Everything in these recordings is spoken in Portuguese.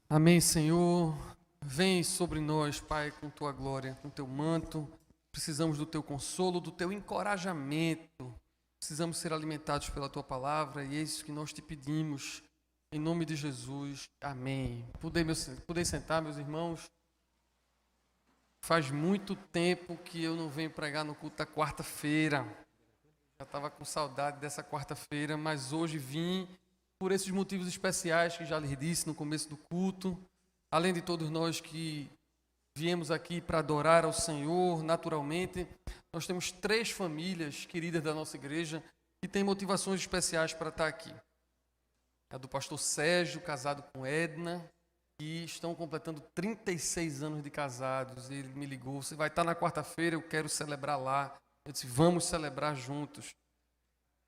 Amém, Senhor. Vem sobre nós, Pai, com tua glória, com teu manto. Precisamos do teu consolo, do teu encorajamento. Precisamos ser alimentados pela tua palavra e é isso que nós te pedimos. Em nome de Jesus. Amém. Podem sentar, meus irmãos. Faz muito tempo que eu não venho pregar no culto da quarta-feira. Já estava com saudade dessa quarta-feira, mas hoje vim por esses motivos especiais que já lhes disse no começo do culto. Além de todos nós que viemos aqui para adorar ao Senhor, naturalmente, nós temos 3 famílias queridas da nossa igreja que têm motivações especiais para estar aqui. A do pastor Sérgio, casado com Edna, e estão completando 36 anos de casados. Ele me ligou, você vai estar na quarta-feira, eu quero celebrar lá. Eu disse, vamos celebrar juntos.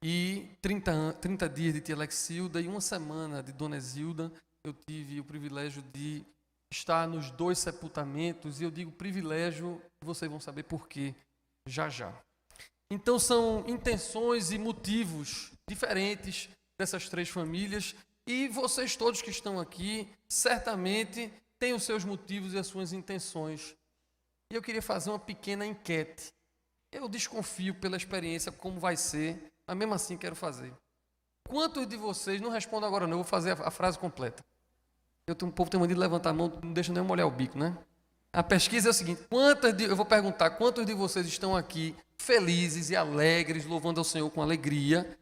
E 30 dias de tia Alexilda e uma semana de Dona Zilda, eu tive o privilégio de estar nos 2 sepultamentos, e eu digo privilégio, vocês vão saber por quê, já já. Então são intenções e motivos diferentes dessas 3 famílias, e vocês todos que estão aqui, certamente têm os seus motivos e as suas intenções. E eu queria fazer uma pequena enquete. Eu desconfio pela experiência como vai ser, mas mesmo assim quero fazer. Quantos de vocês, não respondam agora não, eu vou fazer a frase completa. O povo tem mania de levantar a mão, não deixa nem molhar o bico, né? A pesquisa é o seguinte, eu vou perguntar, quantos de vocês estão aqui felizes e alegres, louvando ao Senhor com alegria,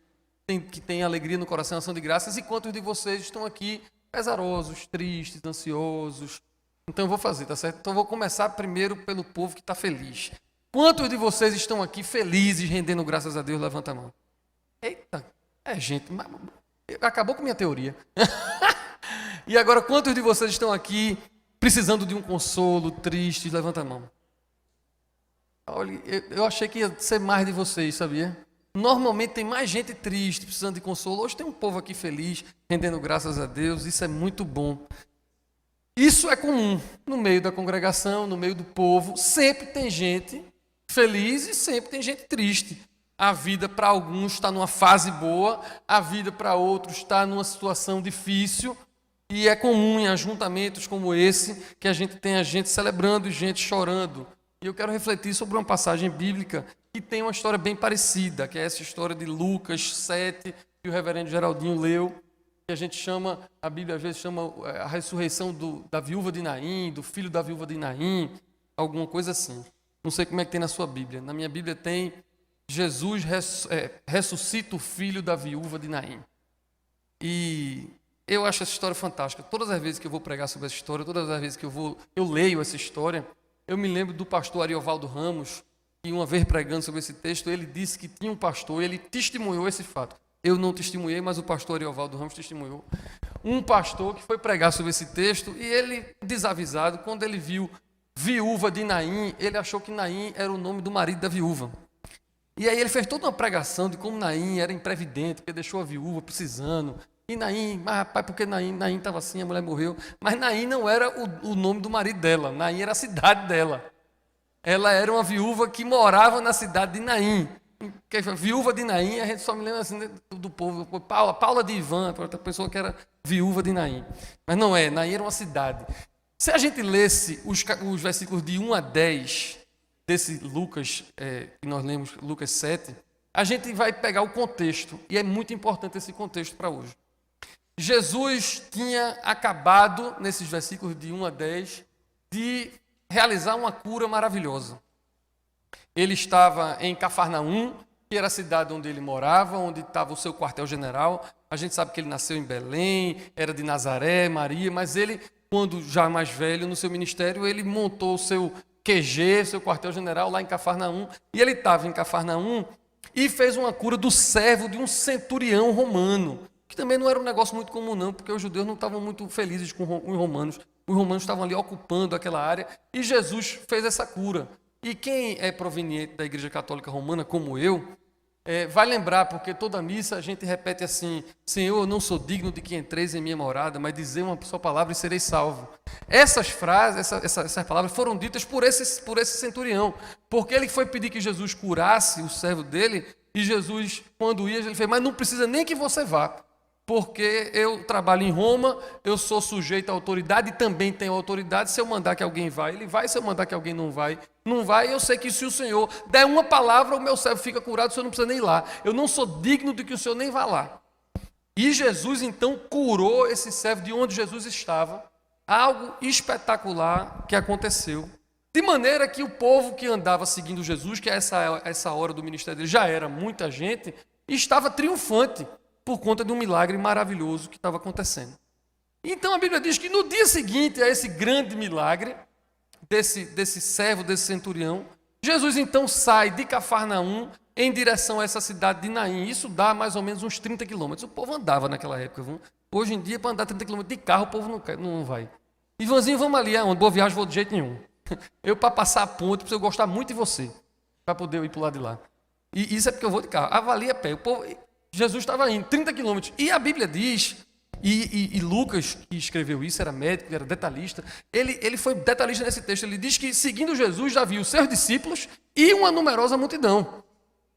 que tem alegria no coração, ação de graças, e quantos de vocês estão aqui pesarosos, tristes, ansiosos? Então eu vou fazer, tá certo? Então eu vou começar primeiro pelo povo que está feliz. Quantos de vocês estão aqui felizes, rendendo graças a Deus? Levanta a mão. Eita, gente, acabou com minha teoria. E agora, quantos de vocês estão aqui precisando de um consolo, tristes? Levanta a mão. Olha, eu achei que ia ser mais de vocês, sabia? Normalmente tem mais gente triste, precisando de consolo. Hoje tem um povo aqui feliz, rendendo graças a Deus. Isso é muito bom. Isso é comum no meio da congregação, no meio do povo. Sempre tem gente feliz e sempre tem gente triste. A vida para alguns está numa fase boa, a vida para outros está numa situação difícil, e é comum em ajuntamentos como esse que a gente tem a gente celebrando e gente chorando. E eu quero refletir sobre uma passagem bíblica que tem uma história bem parecida, que é essa história de Lucas 7, que o reverendo Geraldinho leu, que a gente chama, a Bíblia às vezes chama a ressurreição da viúva de Naim, do filho da viúva de Naim, alguma coisa assim. Não sei como é que tem na sua Bíblia. Na minha Bíblia tem Jesus ressuscita o filho da viúva de Naim. E eu acho essa história fantástica. Todas as vezes que eu vou pregar sobre essa história, todas as vezes que eu leio essa história, eu me lembro do pastor Ariovaldo Ramos, que uma vez pregando sobre esse texto, ele disse que tinha um pastor, ele testemunhou esse fato. Eu não testemunhei, mas o pastor Ariovaldo Ramos testemunhou. Um pastor que foi pregar sobre esse texto, e ele, desavisado, quando ele viu viúva de Naim, ele achou que Naim era o nome do marido da viúva. E aí ele fez toda uma pregação de como Naim era imprevidente, porque deixou a viúva precisando. E Naim, mas rapaz, porque Naim estava assim, a mulher morreu. Mas Naim não era o nome do marido dela, Naim era a cidade dela. Ela era uma viúva que morava na cidade de Naim. Viúva de Naim, a gente só me lembra assim do povo, Paula de Ivan, outra pessoa que era viúva de Naim. Mas não é, Naim era uma cidade. Se a gente lesse os versículos de 1 a 10 desse Lucas, que nós lemos, Lucas 7, a gente vai pegar o contexto, e é muito importante esse contexto para hoje. Jesus tinha acabado, nesses versículos de 1 a 10, de realizar uma cura maravilhosa. Ele estava em Cafarnaum, que era a cidade onde ele morava, onde estava o seu quartel-general. A gente sabe que ele nasceu em Belém, era de Nazaré, Maria, mas ele, quando já mais velho, no seu ministério, ele montou o seu QG, seu quartel-general, lá em Cafarnaum, e ele estava em Cafarnaum e fez uma cura do servo de um centurião romano, que também não era um negócio muito comum não, porque os judeus não estavam muito felizes com os romanos estavam ali ocupando aquela área, e Jesus fez essa cura. E quem é proveniente da Igreja Católica Romana, como eu, vai lembrar, porque toda missa a gente repete assim, Senhor, eu não sou digno de que entreis em minha morada, mas dizer uma só palavra e serei salvo. Essas frases, essas palavras foram ditas por esse centurião, porque ele foi pedir que Jesus curasse o servo dele, e Jesus, quando ia, ele fez, mas não precisa nem que você vá, porque eu trabalho em Roma, eu sou sujeito à autoridade e também tenho autoridade. Se eu mandar que alguém vá, ele vai. Se eu mandar que alguém não vai, não vai. Eu sei que se o Senhor der uma palavra, o meu servo fica curado, o Senhor não precisa nem ir lá. Eu não sou digno de que o Senhor nem vá lá. E Jesus então curou esse servo de onde Jesus estava. Algo espetacular que aconteceu. De maneira que o povo que andava seguindo Jesus, que essa hora do ministério dele já era muita gente, estava triunfante por conta de um milagre maravilhoso que estava acontecendo. Então a Bíblia diz que no dia seguinte a esse grande milagre, desse servo, desse centurião, Jesus então sai de Cafarnaum em direção a essa cidade de Naim. Isso dá mais ou menos uns 30 quilômetros. O povo andava naquela época. Viu? Hoje em dia, para andar 30 quilômetros de carro, o povo não vai. Ivanzinho, vamos ali, aonde? Boa viagem, vou de jeito nenhum. Eu, para passar a ponte, preciso gostar muito de você, para poder ir para o lado de lá. E isso é porque eu vou de carro. Avalia a pé. O povo... Jesus estava indo 30 quilômetros. E a Bíblia diz, e Lucas, que escreveu isso, era médico, era detalhista, ele foi detalhista nesse texto. Ele diz que, seguindo Jesus, já viu seus discípulos e uma numerosa multidão.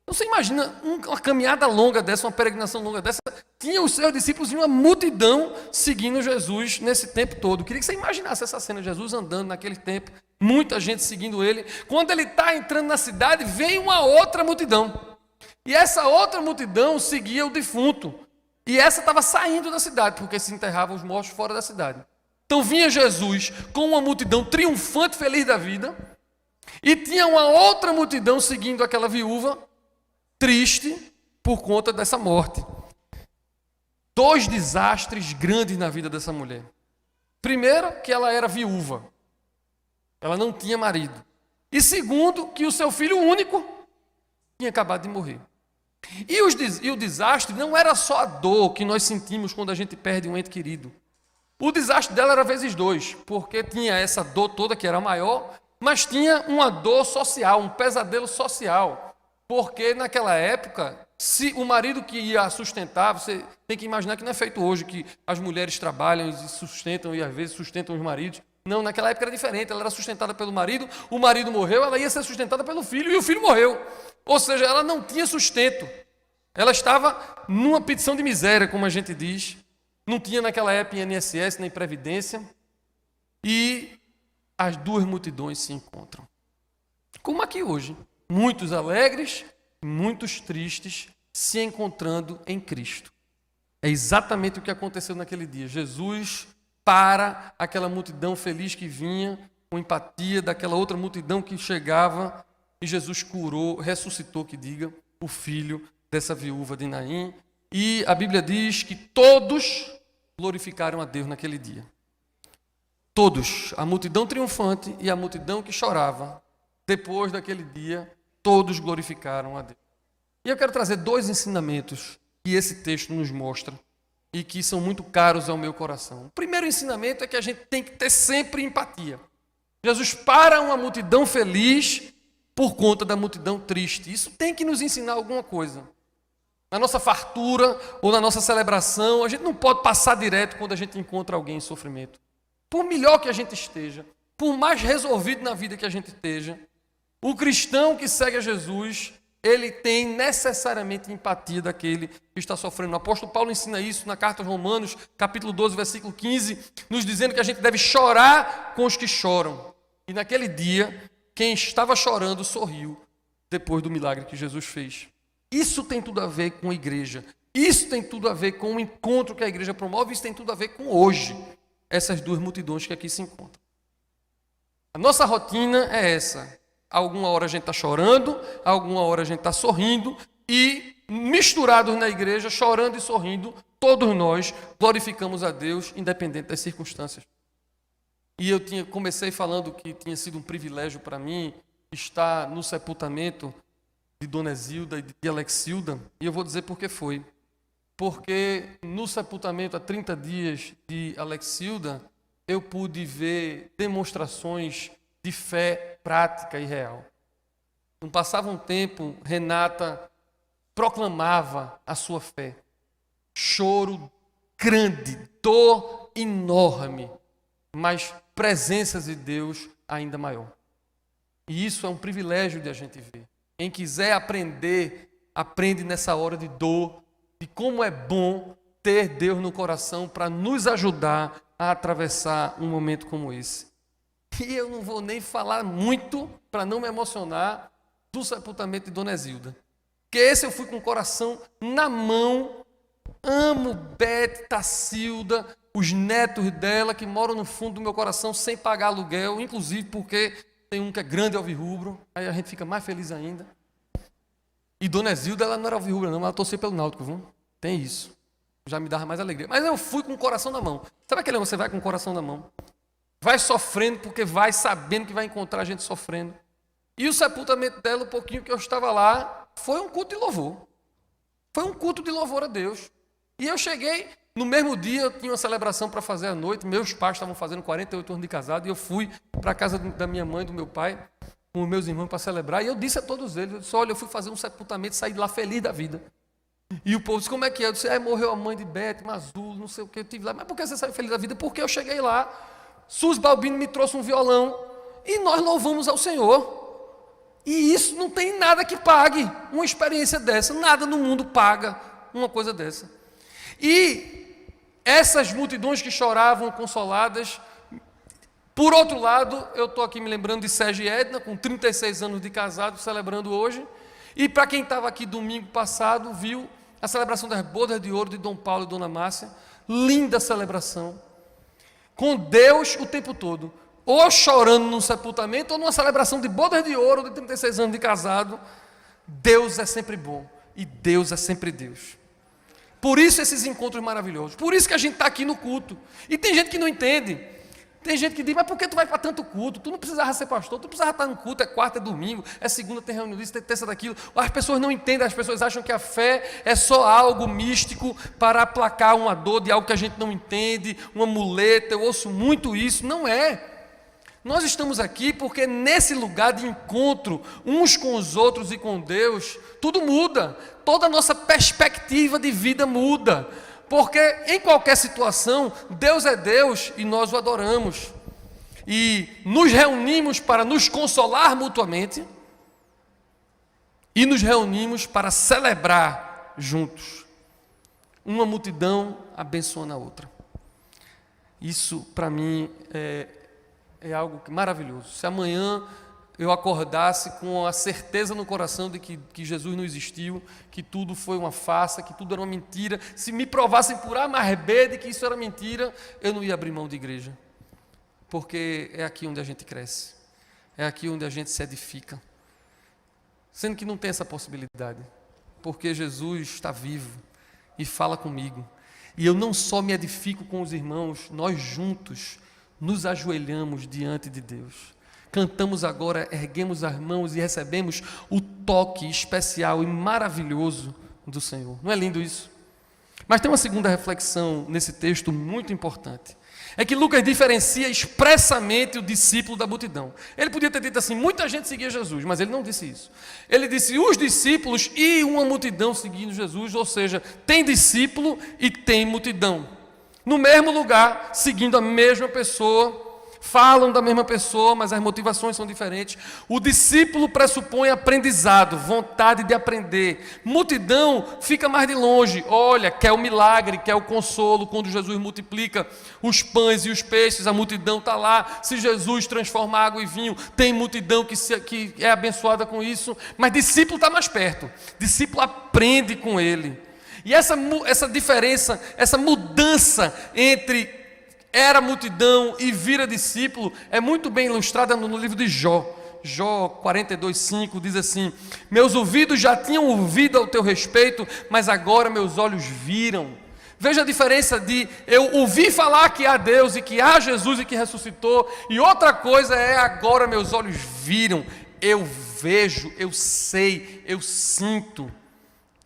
Então, você imagina uma caminhada longa dessa, uma peregrinação longa dessa, tinha os seus discípulos e uma multidão seguindo Jesus nesse tempo todo. Eu queria que você imaginasse essa cena, Jesus andando naquele tempo, muita gente seguindo ele. Quando ele está entrando na cidade, vem uma outra multidão. E essa outra multidão seguia o defunto. E essa estava saindo da cidade, porque se enterravam os mortos fora da cidade. Então vinha Jesus com uma multidão triunfante, feliz da vida. E tinha uma outra multidão seguindo aquela viúva, triste por conta dessa morte. 2 desastres grandes na vida dessa mulher. Primeiro, que ela era viúva. Ela não tinha marido. E segundo, que o seu filho único tinha acabado de morrer. E o desastre não era só a dor que nós sentimos quando a gente perde um ente querido. O desastre dela era vezes 2, porque tinha essa dor toda que era maior, mas tinha uma dor social, um pesadelo social. Porque naquela época, se o marido que ia sustentar, você tem que imaginar que não é feito hoje, que as mulheres trabalham e sustentam e às vezes sustentam os maridos. Não, naquela época era diferente, ela era sustentada pelo marido, o marido morreu, ela ia ser sustentada pelo filho e o filho morreu. Ou seja, ela não tinha sustento. Ela estava numa petição de miséria, como a gente diz. Não tinha naquela época INSS nem Previdência. E as 2 multidões se encontram. Como aqui hoje. Muitos alegres, muitos tristes, se encontrando em Cristo. É exatamente o que aconteceu naquele dia. Jesus para aquela multidão feliz que vinha, com empatia daquela outra multidão que chegava, e Jesus curou, ressuscitou, que diga, o filho dessa viúva de Naim. E a Bíblia diz que todos glorificaram a Deus naquele dia. Todos, a multidão triunfante e a multidão que chorava, depois daquele dia, todos glorificaram a Deus. E eu quero trazer 2 ensinamentos que esse texto nos mostra e que são muito caros ao meu coração. O primeiro ensinamento é que a gente tem que ter sempre empatia. Jesus para uma multidão feliz por conta da multidão triste. Isso tem que nos ensinar alguma coisa. Na nossa fartura ou na nossa celebração, a gente não pode passar direto quando a gente encontra alguém em sofrimento. Por melhor que a gente esteja, por mais resolvido na vida que a gente esteja, o cristão que segue a Jesus, ele tem necessariamente empatia daquele que está sofrendo. O apóstolo Paulo ensina isso na carta aos Romanos, capítulo 12, versículo 15, nos dizendo que a gente deve chorar com os que choram. E naquele dia, quem estava chorando sorriu depois do milagre que Jesus fez. Isso tem tudo a ver com a igreja. Isso tem tudo a ver com o encontro que a igreja promove. Isso tem tudo a ver com hoje. Essas 2 multidões que aqui se encontram. A nossa rotina é essa. Alguma hora a gente está chorando, alguma hora a gente está sorrindo. E misturados na igreja, chorando e sorrindo, todos nós glorificamos a Deus, independente das circunstâncias. E eu comecei falando que tinha sido um privilégio para mim estar no sepultamento de Dona Zilda e de Alexilda, e eu vou dizer por que foi. Porque no sepultamento há 30 dias de Alexilda, eu pude ver demonstrações de fé prática e real. Não passava um tempo, Renata proclamava a sua fé. Choro grande, dor enorme, mas presença de Deus ainda maior. E isso é um privilégio de a gente ver. Quem quiser aprender, aprende nessa hora de dor, de como é bom ter Deus no coração para nos ajudar a atravessar um momento como esse. E eu não vou nem falar muito para não me emocionar do sepultamento de Dona Zilda. Porque esse eu fui com o coração na mão. Amo Beth, Tacilda, os netos dela que moram no fundo do meu coração sem pagar aluguel, inclusive porque tem um que é grande alvirrubro, aí a gente fica mais feliz ainda. E Dona Zilda, ela não era alvirrubra não, ela torcia pelo Náutico, viu? Tem isso. Já me dava mais alegria. Mas eu fui com o coração na mão. Sabe aquele você vai com o coração na mão? Vai sofrendo porque vai sabendo que vai encontrar gente sofrendo. E o sepultamento dela, o pouquinho que eu estava lá, foi um culto de louvor. Foi um culto de louvor a Deus. E eu cheguei, no mesmo dia eu tinha uma celebração para fazer à noite, meus pais estavam fazendo 48 anos de casado, e eu fui para a casa da minha mãe, do meu pai, com os meus irmãos para celebrar, e eu disse a todos eles, eu disse, olha, eu fui fazer um sepultamento, saí de lá feliz da vida. E o povo disse, como é que é? Eu disse, morreu a mãe de Beth, Mazulo, não sei o que, eu tive lá. Mas por que você saiu feliz da vida? Porque eu cheguei lá, Sus Balbino me trouxe um violão, e nós louvamos ao Senhor. E isso não tem nada que pague uma experiência dessa, nada no mundo paga uma coisa dessa. E essas multidões que choravam consoladas, por outro lado, eu estou aqui me lembrando de Sérgio e Edna, com 36 anos de casado, celebrando hoje, e para quem estava aqui domingo passado, viu a celebração das bodas de ouro de Dom Paulo e Dona Márcia, linda celebração, com Deus o tempo todo, ou chorando num sepultamento, ou numa celebração de bodas de ouro de 36 anos de casado. Deus é sempre bom, e Deus é sempre Deus. Por isso esses encontros maravilhosos, por isso que a gente está aqui no culto. E tem gente que não entende, tem gente que diz, mas por que tu vai para tanto culto? Tu não precisava ser pastor, tu precisava estar no culto, é quarta, é domingo, é segunda, tem reunião disso, tem terça daquilo. As pessoas não entendem, as pessoas acham que a fé é só algo místico para aplacar uma dor de algo que a gente não entende, uma muleta, eu ouço muito isso, não é. Nós estamos aqui porque nesse lugar de encontro uns com os outros e com Deus, tudo muda, toda a nossa perspectiva de vida muda, porque em qualquer situação, Deus é Deus e nós o adoramos, e nos reunimos para nos consolar mutuamente, e nos reunimos para celebrar juntos, uma multidão abençoando a outra. Isso para mim é algo maravilhoso. Se amanhã eu acordasse com a certeza no coração de que Jesus não existiu, que tudo foi uma farsa, que tudo era uma mentira, se me provassem por A mais B de que isso era mentira, eu não ia abrir mão de igreja. Porque é aqui onde a gente cresce, é aqui onde a gente se edifica. Sendo que não tem essa possibilidade, porque Jesus está vivo e fala comigo. E eu não só me edifico com os irmãos, nós juntos nos ajoelhamos diante de Deus. Cantamos agora, erguemos as mãos e recebemos o toque especial e maravilhoso do Senhor. Não é lindo isso? Mas tem uma segunda reflexão nesse texto muito importante. É que Lucas diferencia expressamente o discípulo da multidão. Ele podia ter dito assim, muita gente seguia Jesus, mas ele não disse isso. Ele disse os discípulos e uma multidão seguindo Jesus, ou seja, tem discípulo e tem multidão. No mesmo lugar, seguindo a mesma pessoa, falam da mesma pessoa, mas as motivações são diferentes. O discípulo pressupõe aprendizado, vontade de aprender. Multidão fica mais de longe, olha, quer o milagre, quer o consolo. Quando Jesus multiplica os pães e os peixes, a multidão está lá. Se Jesus transforma água em vinho, tem multidão que é abençoada com isso. Mas discípulo está mais perto, discípulo aprende com ele. E essa diferença, essa mudança entre era multidão e vira discípulo é muito bem ilustrada no livro de Jó. Jó 42:5 diz assim: meus ouvidos já tinham ouvido ao teu respeito, mas agora meus olhos viram. Veja a diferença de eu ouvir falar que há Deus e que há Jesus e que ressuscitou, e outra coisa é agora meus olhos viram, eu vejo, eu sei, eu sinto.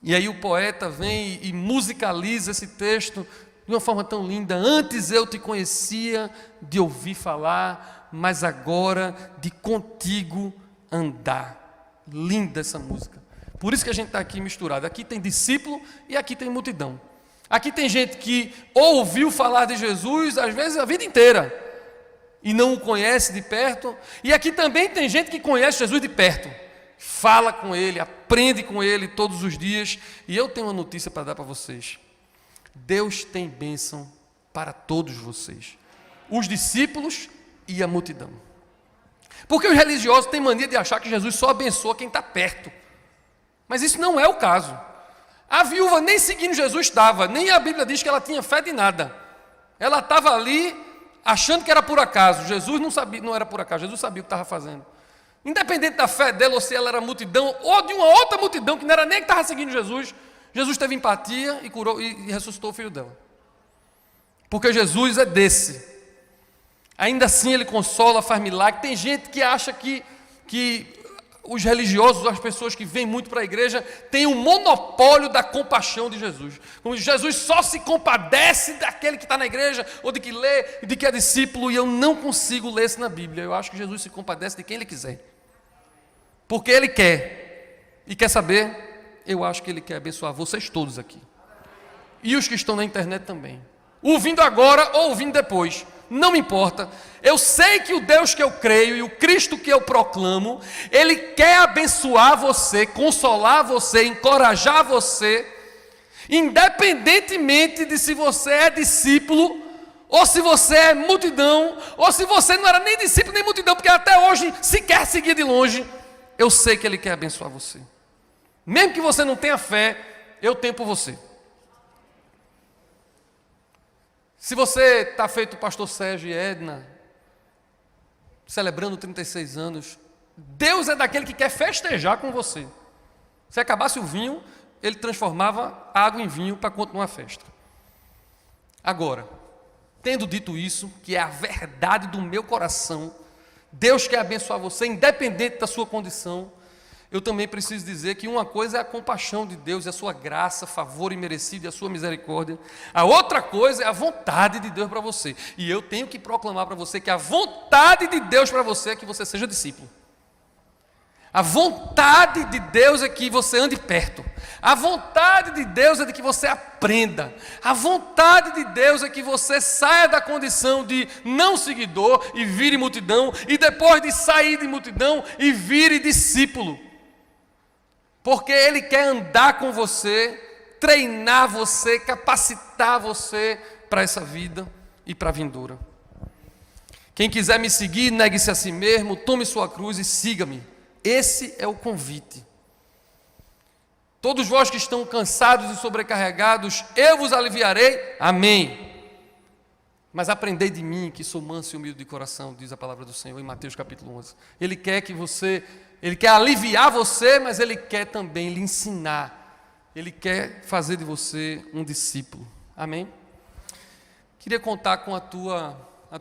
E aí o poeta vem e musicaliza esse texto de uma forma tão linda. Antes eu te conhecia de ouvir falar, mas agora de contigo andar. Linda essa música. Por isso que a gente está aqui misturado. Aqui tem discípulo e aqui tem multidão. Aqui tem gente que ouviu falar de Jesus, às vezes a vida inteira, e não o conhece de perto. E aqui também tem gente que conhece Jesus de perto. Fala com ele, aprende com ele todos os dias. E eu tenho uma notícia para dar para vocês. Deus tem bênção para todos vocês, os discípulos e a multidão. Porque os religiosos têm mania de achar que Jesus só abençoa quem está perto. Mas isso não é o caso. A viúva nem seguindo Jesus estava, nem a Bíblia diz que ela tinha fé de nada. Ela estava ali achando que era por acaso. Jesus não sabia, não era por acaso, Jesus sabia o que estava fazendo. Independente da fé dela, ou se ela era multidão, ou de uma outra multidão, que não era nem que estava seguindo Jesus, Jesus teve empatia e curou e ressuscitou o filho dela. Porque Jesus é desse. Ainda assim ele consola, faz milagre. Tem gente que acha que os religiosos, as pessoas que vêm muito para a igreja, têm o monopólio da compaixão de Jesus. Como Jesus só se compadece daquele que está na igreja, ou de que lê, de que é discípulo, e eu não consigo ler isso na Bíblia. Eu acho que Jesus se compadece de quem ele quiser. Porque ele quer. E quer saber? Eu acho que ele quer abençoar vocês todos aqui. E os que estão na internet também. Ouvindo agora ou ouvindo depois. Não me importa, eu sei que o Deus que eu creio e o Cristo que eu proclamo, Ele quer abençoar você, consolar você, encorajar você, independentemente de se você é discípulo, ou se você é multidão, ou se você não era nem discípulo nem multidão, porque até hoje sequer seguia de longe, eu sei que Ele quer abençoar você. Mesmo que você não tenha fé, eu tenho por você. Se você está feito o pastor Sérgio e Edna, celebrando 36 anos, Deus é daquele que quer festejar com você. Se acabasse o vinho, Ele transformava a água em vinho para continuar a festa. Agora, tendo dito isso, que é a verdade do meu coração, Deus quer abençoar você, independente da sua condição. Eu também preciso dizer que uma coisa é a compaixão de Deus, e a sua graça, favor imerecido e a sua misericórdia. A outra coisa é a vontade de Deus para você. E eu tenho que proclamar para você que a vontade de Deus para você é que você seja discípulo. A vontade de Deus é que você ande perto. A vontade de Deus é de que você aprenda. A vontade de Deus é que você saia da condição de não seguidor e vire multidão, e depois de sair de multidão e vire discípulo. Porque Ele quer andar com você, treinar você, capacitar você para essa vida e para a vindoura. Quem quiser me seguir, negue-se a si mesmo, tome sua cruz e siga-me. Esse é o convite. Todos vós que estão cansados e sobrecarregados, eu vos aliviarei. Amém. Mas aprendei de mim, que sou manso e humilde de coração, diz a palavra do Senhor em Mateus capítulo 11. Ele quer aliviar você, mas Ele quer também lhe ensinar. Ele quer fazer de você um discípulo. Amém? Queria contar com a tua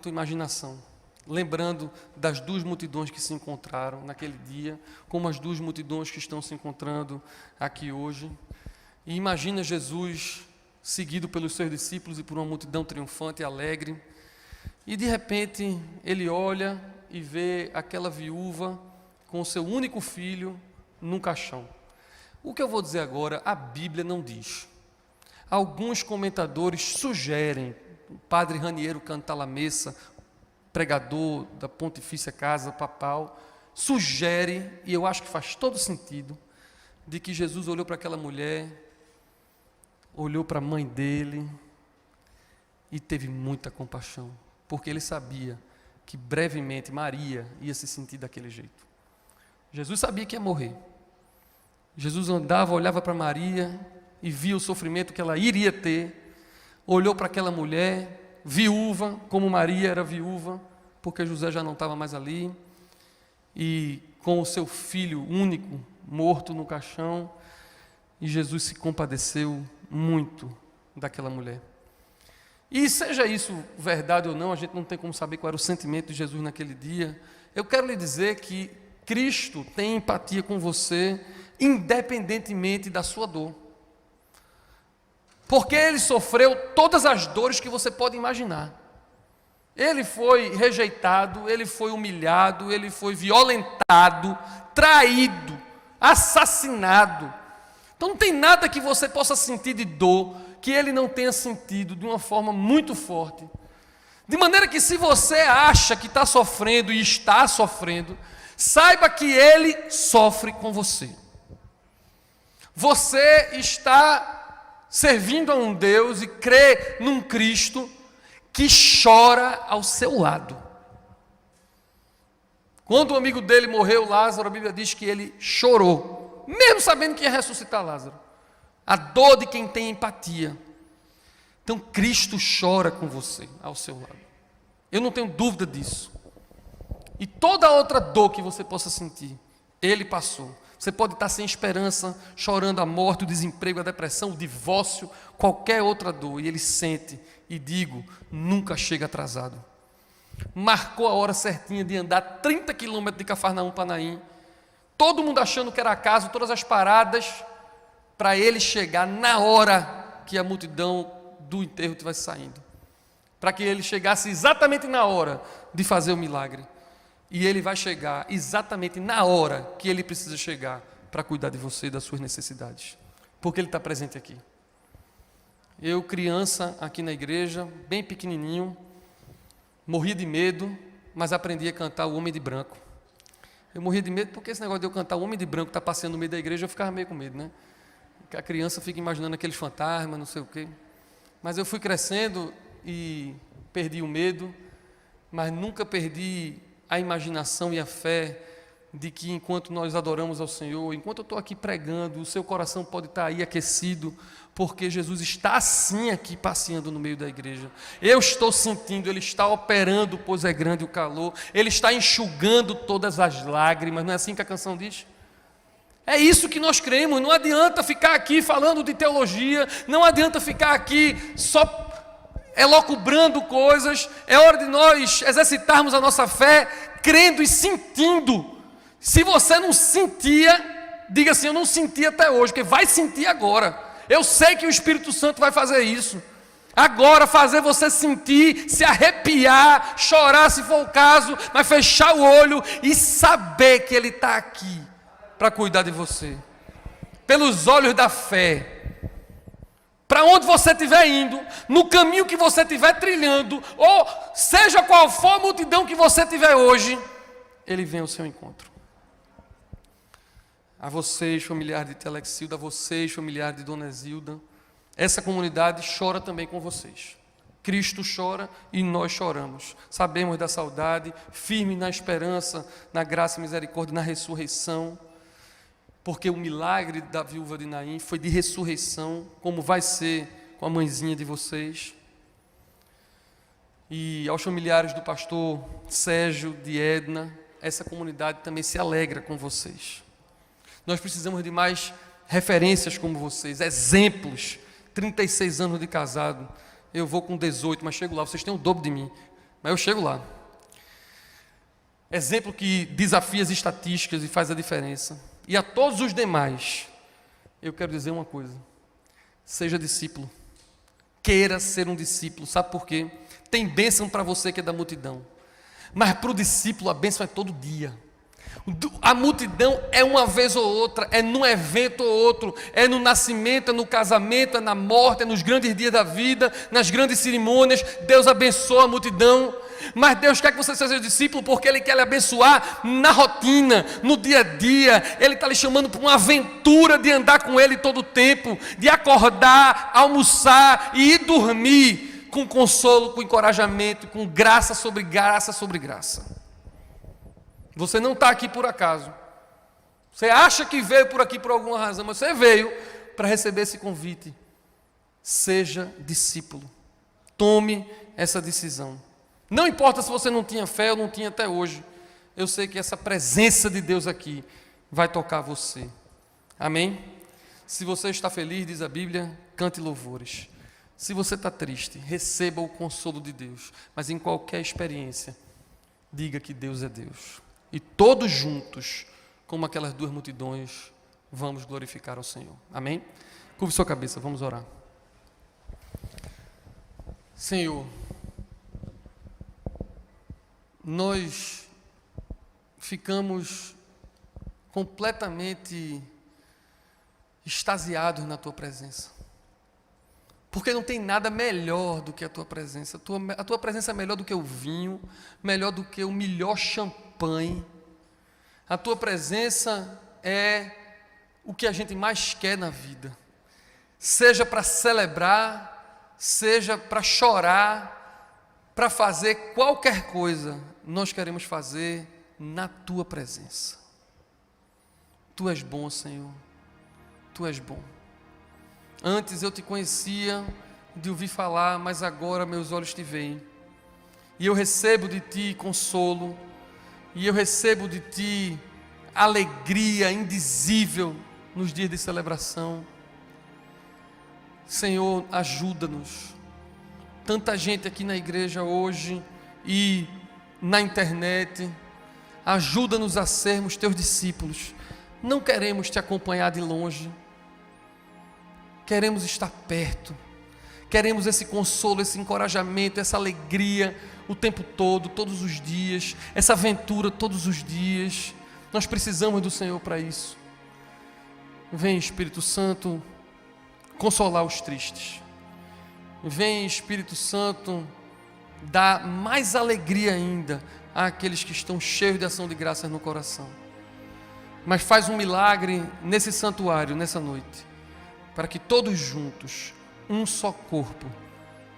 imaginação, lembrando das duas multidões que se encontraram naquele dia, como as duas multidões que estão se encontrando aqui hoje. E imagina Jesus seguido pelos seus discípulos e por uma multidão triunfante e alegre. E de repente ele olha e vê aquela viúva com o seu único filho num caixão. O que eu vou dizer agora, a Bíblia não diz. Alguns comentadores sugerem, o padre Raniero Cantalamessa, pregador da Pontifícia Casa Papal, sugere, e eu acho que faz todo sentido, de que Jesus olhou para aquela mulher, olhou para a mãe dele e teve muita compaixão, porque ele sabia que brevemente Maria ia se sentir daquele jeito. Jesus sabia que ia morrer. Jesus andava, olhava para Maria e via o sofrimento que ela iria ter, olhou para aquela mulher, viúva, como Maria era viúva, porque José já não estava mais ali, e com o seu filho único morto no caixão, e Jesus se compadeceu muito daquela mulher. E seja isso verdade ou não, a gente não tem como saber qual era o sentimento de Jesus naquele dia. Eu quero lhe dizer que Cristo tem empatia com você, independentemente da sua dor. Porque Ele sofreu todas as dores que você pode imaginar. Ele foi rejeitado, Ele foi humilhado, Ele foi violentado, traído, assassinado. Então não tem nada que você possa sentir de dor que Ele não tenha sentido de uma forma muito forte. De maneira que se você acha que está sofrendo e está sofrendo, saiba que Ele sofre com você. Você está servindo a um Deus e crê num Cristo que chora ao seu lado. Quando o amigo dele morreu, Lázaro, a Bíblia diz que ele chorou, mesmo sabendo que ia ressuscitar Lázaro. A dor de quem tem empatia. Então Cristo chora com você, ao seu lado. Eu não tenho dúvida disso. E toda outra dor que você possa sentir, Ele passou. Você pode estar sem esperança, chorando a morte, o desemprego, a depressão, o divórcio, qualquer outra dor, e Ele sente, e digo, nunca chega atrasado. Marcou a hora certinha de andar 30 quilômetros de Cafarnaum para Naim, todo mundo achando que era acaso, todas as paradas, para Ele chegar na hora que a multidão do enterro estivesse saindo, para que Ele chegasse exatamente na hora de fazer o milagre. E Ele vai chegar exatamente na hora que Ele precisa chegar para cuidar de você e das suas necessidades, porque Ele está presente aqui. Eu, criança, aqui na igreja, bem pequenininho, morria de medo, mas aprendi a cantar o Homem de Branco. Eu morria de medo porque esse negócio de eu cantar o Homem de Branco, está passeando no meio da igreja, eu ficava meio com medo, né? Porque a criança fica imaginando aqueles fantasmas, não sei o quê. Mas eu fui crescendo e perdi o medo, mas nunca perdi a imaginação e a fé de que enquanto nós adoramos ao Senhor, enquanto eu estou aqui pregando, o seu coração pode estar aí aquecido, porque Jesus está assim aqui passeando no meio da igreja. Eu estou sentindo, Ele está operando, pois é grande o calor, Ele está enxugando todas as lágrimas, não é assim que a canção diz? É isso que nós cremos, não adianta ficar aqui falando de teologia, não adianta ficar aqui só elocubrando coisas, é hora de nós exercitarmos a nossa fé, crendo e sentindo. Se você não sentia, diga assim, eu não senti até hoje, porque vai sentir agora. Eu sei que o Espírito Santo vai fazer isso. Agora fazer você sentir, se arrepiar, chorar se for o caso, mas fechar o olho e saber que Ele está aqui para cuidar de você. Pelos olhos da fé. Para onde você estiver indo, no caminho que você estiver trilhando, ou seja qual for a multidão que você tiver hoje, Ele vem ao seu encontro. A vocês, familiares de Telexilda, a vocês, familiares de Dona Zilda, essa comunidade chora também com vocês. Cristo chora e nós choramos. Sabemos da saudade, firme na esperança, na graça e misericórdia, na ressurreição. Porque o milagre da viúva de Naim foi de ressurreição, como vai ser com a mãezinha de vocês. E aos familiares do pastor Sérgio, de Edna, essa comunidade também se alegra com vocês. Nós precisamos de mais referências como vocês, exemplos. 36 anos de casado, eu vou com 18, mas chego lá, vocês têm o dobro de mim, mas eu chego lá. Exemplo que desafia as estatísticas e faz a diferença. E a todos os demais, eu quero dizer uma coisa: seja discípulo, queira ser um discípulo. Sabe por quê? Tem bênção para você que é da multidão, mas para o discípulo a bênção é todo dia. A multidão é uma vez ou outra, é num evento ou outro, é no nascimento, é no casamento, é na morte, é nos grandes dias da vida, nas grandes cerimônias. Deus abençoa a multidão, mas Deus quer que você seja discípulo porque Ele quer lhe abençoar na rotina, no dia a dia. Ele está lhe chamando para uma aventura de andar com Ele todo o tempo, de acordar, almoçar e ir dormir com consolo, com encorajamento, com graça sobre graça sobre graça. Você não está aqui por acaso. Você acha que veio por aqui por alguma razão, mas você veio para receber esse convite. Seja discípulo. Tome essa decisão. Não importa se você não tinha fé ou não tinha até hoje. Eu sei que essa presença de Deus aqui vai tocar você. Amém? Se você está feliz, diz a Bíblia, cante louvores. Se você está triste, receba o consolo de Deus. Mas em qualquer experiência, diga que Deus é Deus. E todos juntos, como aquelas duas multidões, vamos glorificar ao Senhor. Amém? Curve sua cabeça, vamos orar. Senhor, nós ficamos completamente extasiados na Tua presença. Porque não tem nada melhor do que a Tua presença. A Tua presença é melhor do que o vinho, melhor do que o melhor champanhe. A Tua presença é o que a gente mais quer na vida. seja para celebrar, seja para chorar, para fazer qualquer coisa, nós queremos fazer na Tua presença. Tu és bom, Senhor, Tu és bom. Antes eu Te conhecia de ouvir falar, mas agora meus olhos Te veem. E eu recebo de Ti consolo, e eu recebo de Ti alegria indizível nos dias de celebração. Senhor, ajuda-nos. Tanta gente aqui na igreja hoje e na internet, ajuda-nos a sermos Teus discípulos. Não queremos Te acompanhar de longe, queremos estar perto, queremos esse consolo, esse encorajamento, essa alegria o tempo todo, todos os dias, essa aventura todos os dias. Nós precisamos do Senhor para isso. Vem, Espírito Santo, consolar os tristes. Vem, Espírito Santo, dar mais alegria ainda àqueles que estão cheios de ação de graças no coração. Mas faz um milagre nesse santuário, nessa noite, para que todos juntos, um só corpo,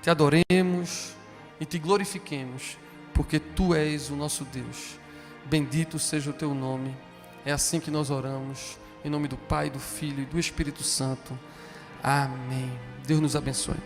Te adoremos e Te glorifiquemos, porque Tu és o nosso Deus. Bendito seja o Teu nome. É assim que nós oramos, em nome do Pai, do Filho e do Espírito Santo. Amém. Deus nos abençoe.